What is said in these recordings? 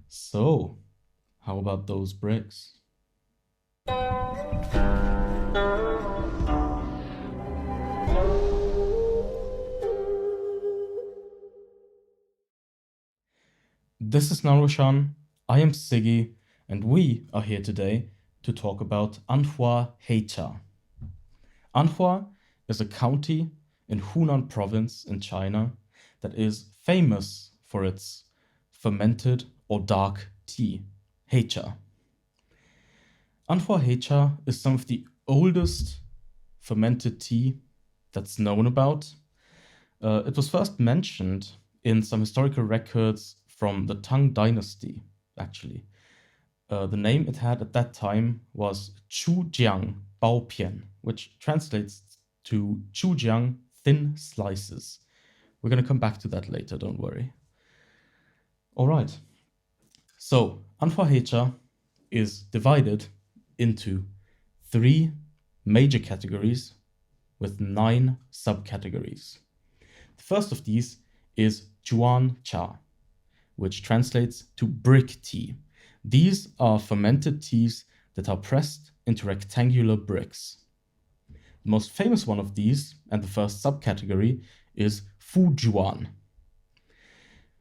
So, how about those bricks? This is nannuoshan, I am Siggy, and we are here today to talk about Anhua Hei Cha. Anhua is a county in Hunan province in China that is famous for its fermented or dark tea, Hei Cha. Anhua Hei Cha is some of the oldest fermented tea that's known about. It was first mentioned in some historical records from the Tang Dynasty, actually. The name it had at that time was Chujiang Baopian, which translates to Chujiang thin slices. We're going to come back to that later, don't worry. All right. So, Anhua Hei Cha is divided into 3 major categories with 9 subcategories. The first of these is Juan Cha, which translates to brick tea. These are fermented teas that are pressed into rectangular bricks. The most famous one of these, and the first subcategory, is Fu Juan,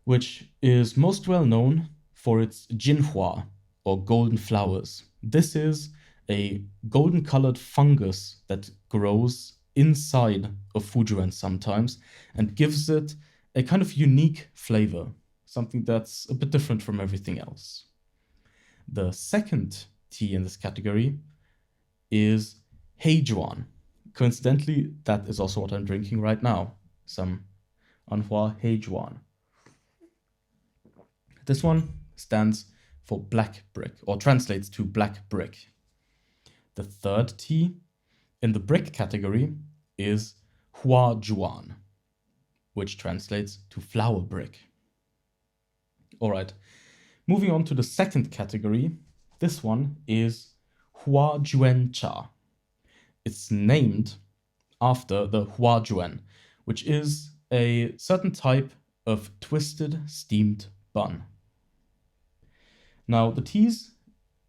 which is most well known for its jinhua, or golden flowers. This is a golden colored fungus that grows inside of fujuan sometimes and gives it a kind of unique flavor, something that's a bit different from everything else. The second tea in this category is Heijuan. Coincidentally, that is also what I'm drinking right now, some Anhua Heijuan. This one stands for black brick, or translates to black brick. The third tea in the brick category is Hua Juan, which translates to flower brick. All right, moving on to the second category. This one is Huangye Cha. It's named after the Huajuan, which is a certain type of twisted steamed bun. Now, the teas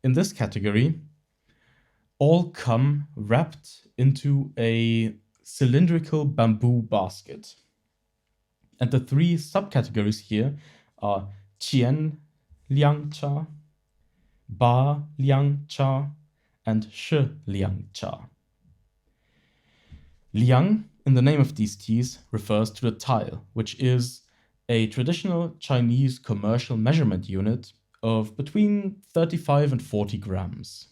in this category all come wrapped into a cylindrical bamboo basket. And the 3 subcategories here are Qian Liang Cha, Liang Cha, and Shi Liang Cha. Liang, in the name of these teas, refers to the tile, which is a traditional Chinese commercial measurement unit of between 35 and 40 grams.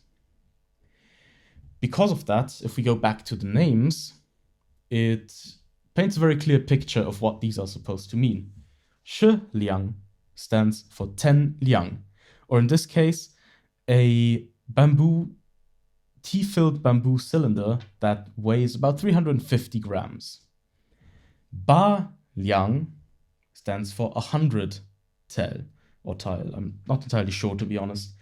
Because of that, if we go back to the names, it paints a very clear picture of what these are supposed to mean. Shi Liang stands for 10 liang, or in this case, a tea-filled bamboo cylinder that weighs about 350 grams. Ba liang stands for 100 tel, or tile, I'm not entirely sure to be honest,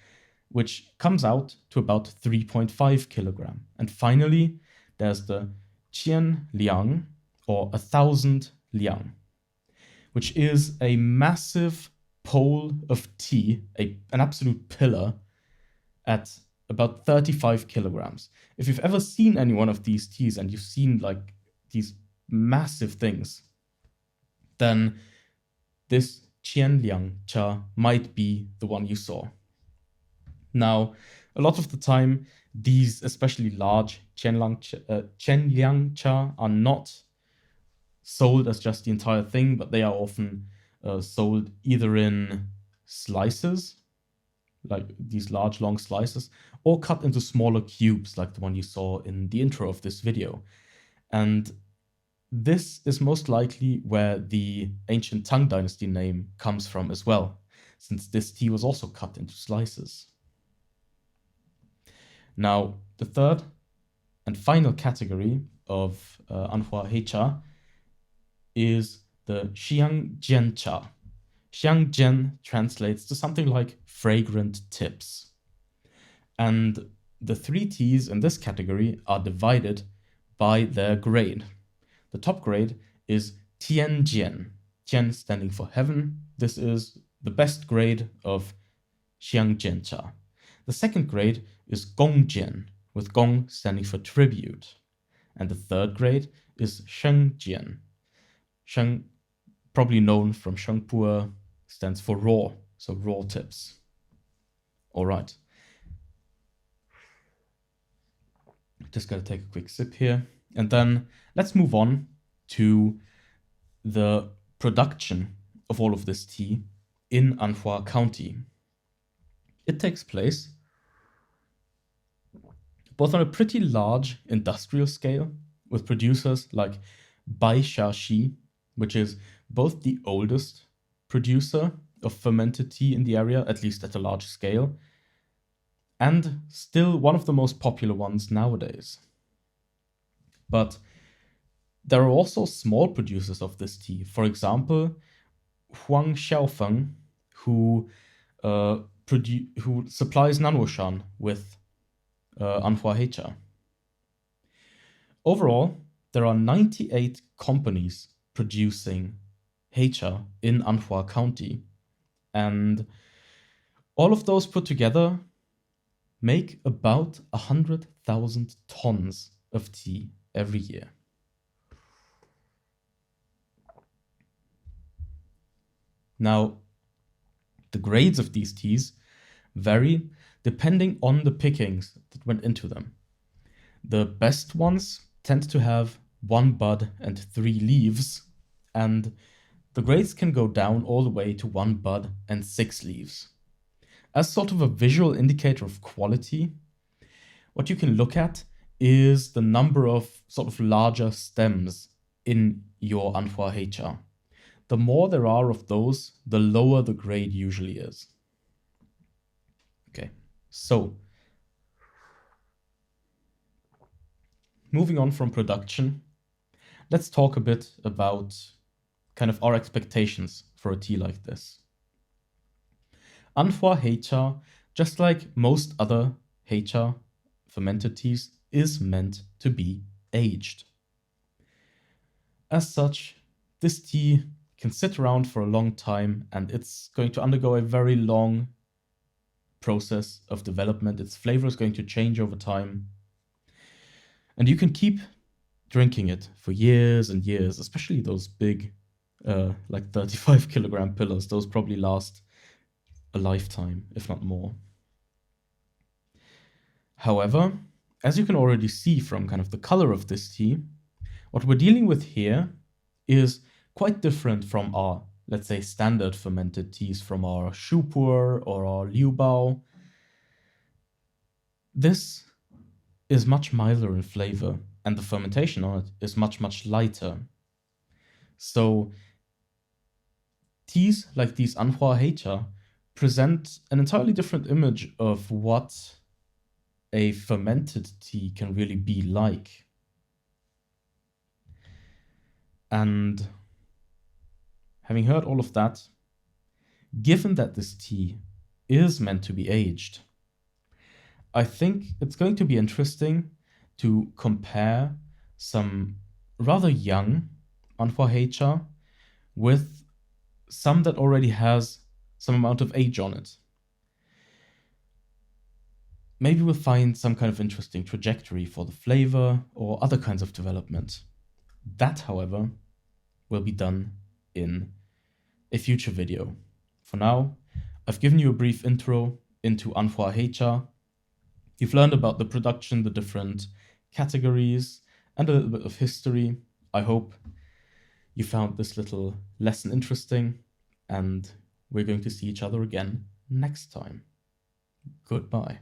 which comes out to about 3.5 kilogram. And finally, there's the Qian Liang, or 1,000 liang, which is a massive pole of tea, an absolute pillar, at about 35 kilograms. If you've ever seen any one of these teas and you've seen like these massive things, then this Qian Liang Cha might be the one you saw. Now, a lot of the time, these especially large Qian Liang Cha are not sold as just the entire thing, but they are often sold either in slices, like these large long slices, or cut into smaller cubes like the one you saw in the intro of this video. And this is most likely where the ancient Tang Dynasty name comes from as well, since this tea was also cut into slices. Now, the third and final category of Anhua Hei Cha is the Xiangjian Cha. Xiangjian translates to something like fragrant tips. And the 3 teas in this category are divided by their grade. The top grade is Tianjian, Tian standing for heaven. This is the best grade of Xiangjian Cha. The second grade is Gongjian, with Gong standing for tribute. And the third grade is Shengjian. Sheng, probably known from Shu Pu'er, stands for raw, so raw tips. All right. Just gotta take a quick sip here. And then let's move on to the production of all of this tea in Anhua County. It takes place both on a pretty large industrial scale, with producers like Baixiaxi, which is both the oldest producer of fermented tea in the area, at least at a large scale, and still one of the most popular ones nowadays. But there are also small producers of this tea. For example, Huang Xiaofeng, who supplies nannuoshan with Anhua Hei Cha. Overall, there are 98 companies producing Hei Cha in Anhua County, and all of those put together make about 100,000 tons of tea every year. Now, the grades of these teas vary depending on the pickings that went into them. The best ones tend to have 1 bud and 3 leaves, and the grades can go down all the way to 1 bud and 6 leaves. As sort of a visual indicator of quality, what you can look at is the number of sort of larger stems in your Anhua Hei Cha. The more there are of those, the lower the grade usually is. Okay, so moving on from production, let's talk a bit about kind of our expectations for a tea like this. Anhua Hei Cha, just like most other Hei Cha fermented teas, is meant to be aged. As such, this tea can sit around for a long time, and it's going to undergo a very long process of development. Its flavor is going to change over time, and you can keep drinking it for years and years, especially those big, like 35 kilogram pillars. Those probably last a lifetime, if not more. However, as you can already see from kind of the color of this tea, what we're dealing with here is quite different from our, let's say, standard fermented teas from our Shu Pu'er or our Liu Bao. This is much milder in flavor, and the fermentation on it is much, much lighter. So teas like these Anhua Hei Cha present an entirely different image of what a fermented tea can really be like. And having heard all of that, given that this tea is meant to be aged, I think it's going to be interesting to compare some rather young Anhua Hei Cha with some that already has some amount of age on it. Maybe we'll find some kind of interesting trajectory for the flavor or other kinds of development. That, however, will be done in a future video. For now, I've given you a brief intro into Anhua Hei Cha. You've learned about the production, the different categories, and a little bit of history. I hope you found this little lesson interesting, and we're going to see each other again next time. Goodbye.